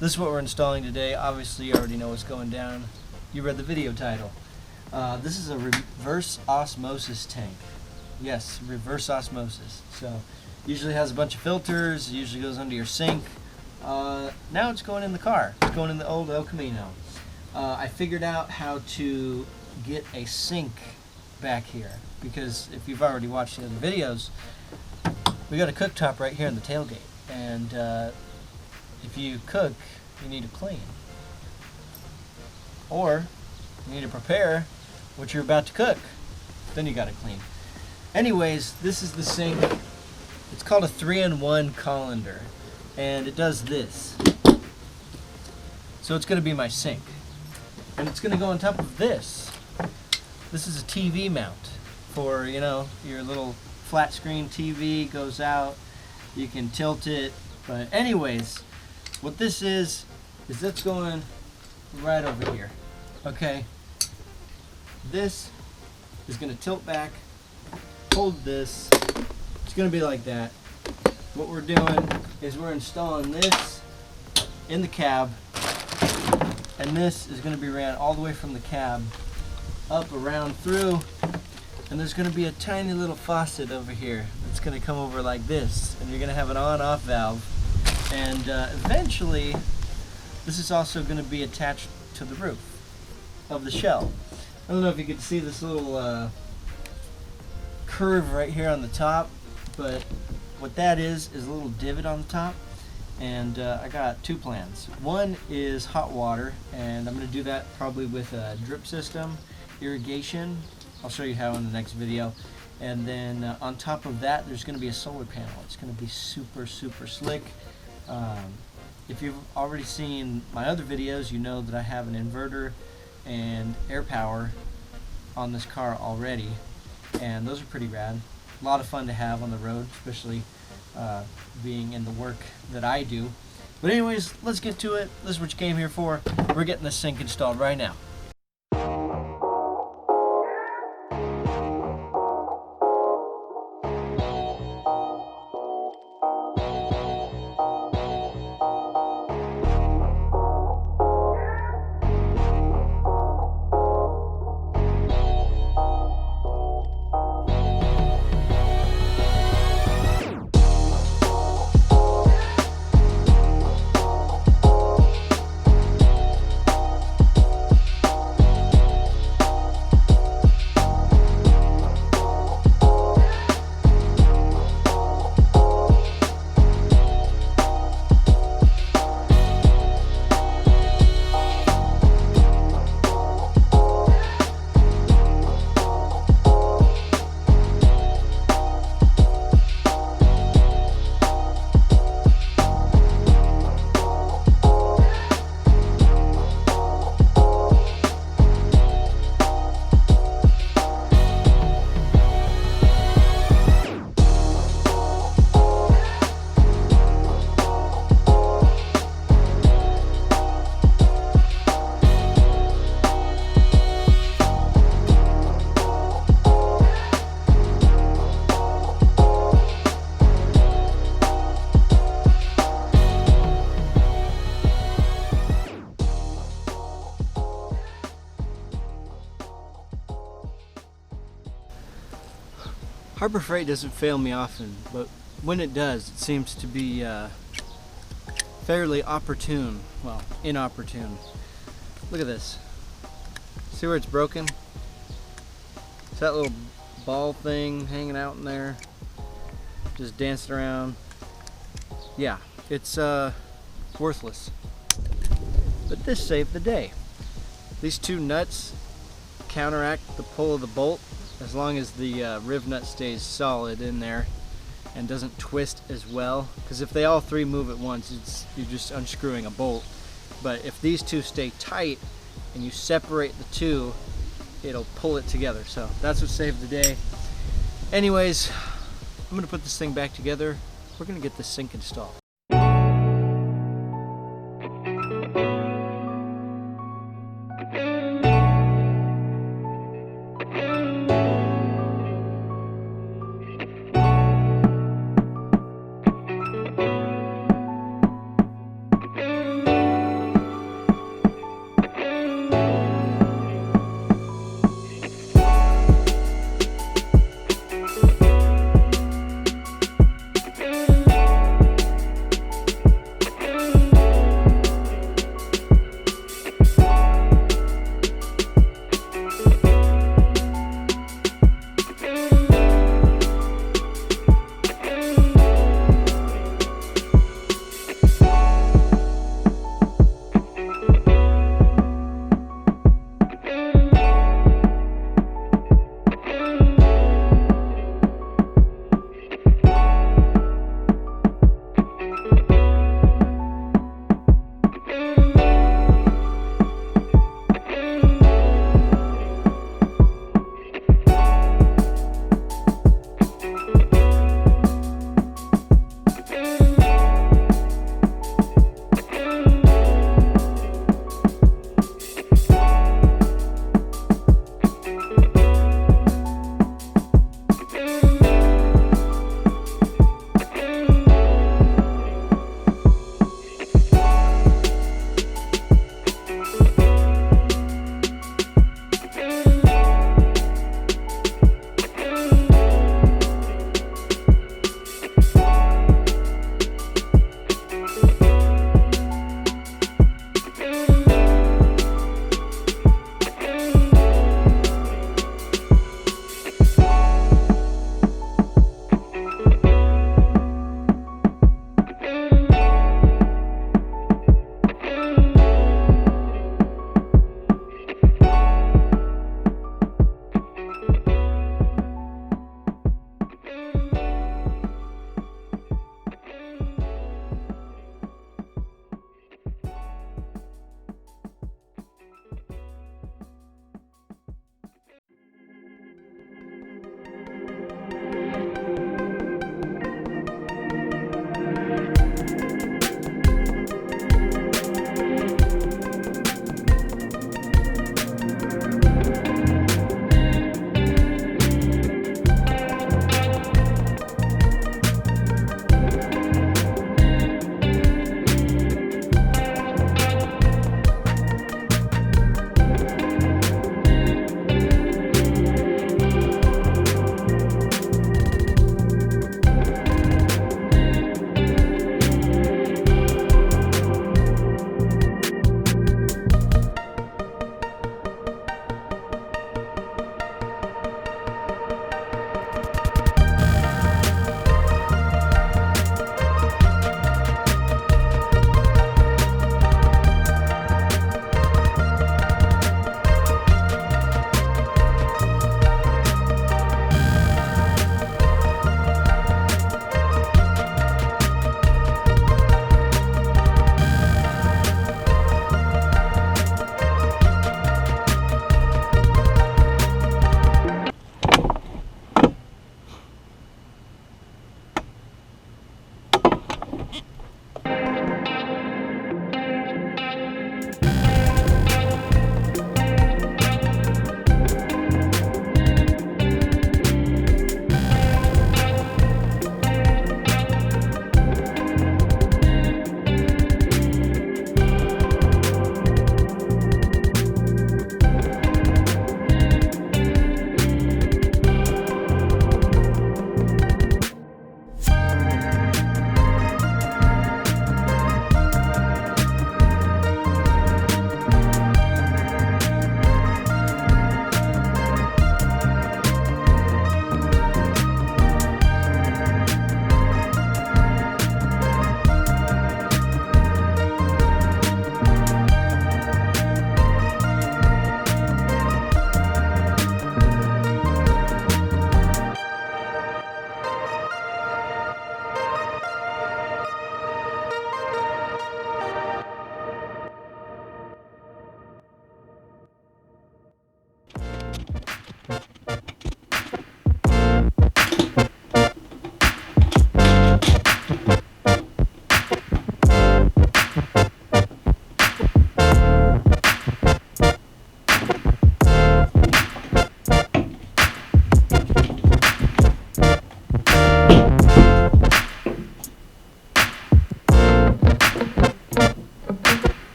This is what we're installing today. Obviously you already know what's going down. You read the video title. This is a reverse osmosis tank. Yes, reverse osmosis. So usually has a bunch of filters, usually goes under your sink. Now it's going in the car. It's going in the old El Camino. I figured out how to get a sink back here, because if you've already watched the other videos, we got a cooktop right here in the tailgate, and if you cook, you need to clean, or you need to prepare what you're about to cook, then you got to clean. Anyways, this is the sink. It's called a 3-in-1 colander, and it does this. So it's going to be my sink, and it's going to go on top of this. This is a TV mount for, you know, your little flat screen TV goes out. You can tilt it. But anyways, what this is that's going right over here. Okay. This is going to tilt back, hold this. It's going to be like that. What we're doing is we're installing this in the cab, and this is going to be ran all the way from the cab up, around, through, and there's going to be a tiny little faucet over here that's going to come over like this, and you're going to have an on-off valve, and eventually this is also going to be attached to the roof of the shell. I don't know if you can see this little curve right here on the top, but what that is a little divot on the top, and I got two plans. One is hot water, and I'm going to do that probably with a drip system, irrigation. I'll show you how in the next video. And then on top of that, there's going to be a solar panel. It's going to be super slick. If you've already seen my other videos, you know that I have an inverter and air power on this car already, and those are pretty rad. A lot of fun to have on the road, especially being in the work that I do. But anyways, let's get to it. This is what you came here for. We're getting this sink installed right now. Harbor Freight doesn't fail me often, but when it does, it seems to be fairly opportune. Well, inopportune. Look at this. See where it's broken? It's that little ball thing hanging out in there, just dancing around. Yeah, it's worthless. But this saved the day. These two nuts counteract the pull of the bolt, as long as the riv nut stays solid in there and doesn't twist as well. Because if they all three move at once, you're just unscrewing a bolt. But if these two stay tight and you separate the two, it'll pull it together. So that's what saved the day. Anyways, I'm gonna put this thing back together. We're gonna get this sink installed.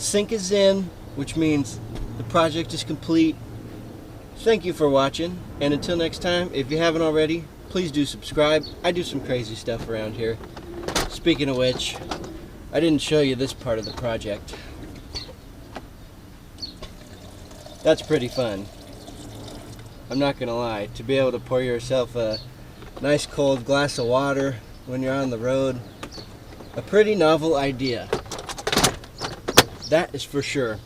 sink is in, which means the project is complete. Thank you for watching, and until next time, if you haven't already, please do subscribe. I do some crazy stuff around here. Speaking of which, I didn't show you this part of the project. That's pretty fun. I'm not gonna lie, to be able to pour yourself a nice cold glass of water when you're on the road, a pretty novel idea. That is for sure.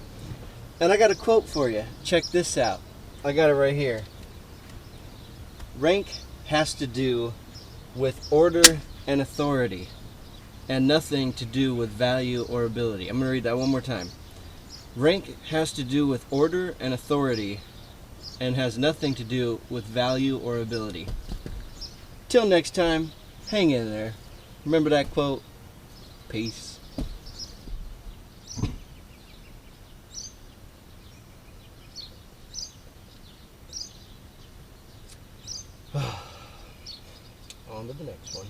And I got a quote for you. Check this out. I got it right here. Rank has to do with order and authority, and nothing to do with value or ability. I'm going to read that one more time. Rank has to do with order and authority, and has nothing to do with value or ability. Till next time, hang in there. Remember that quote? Peace. On to the next one.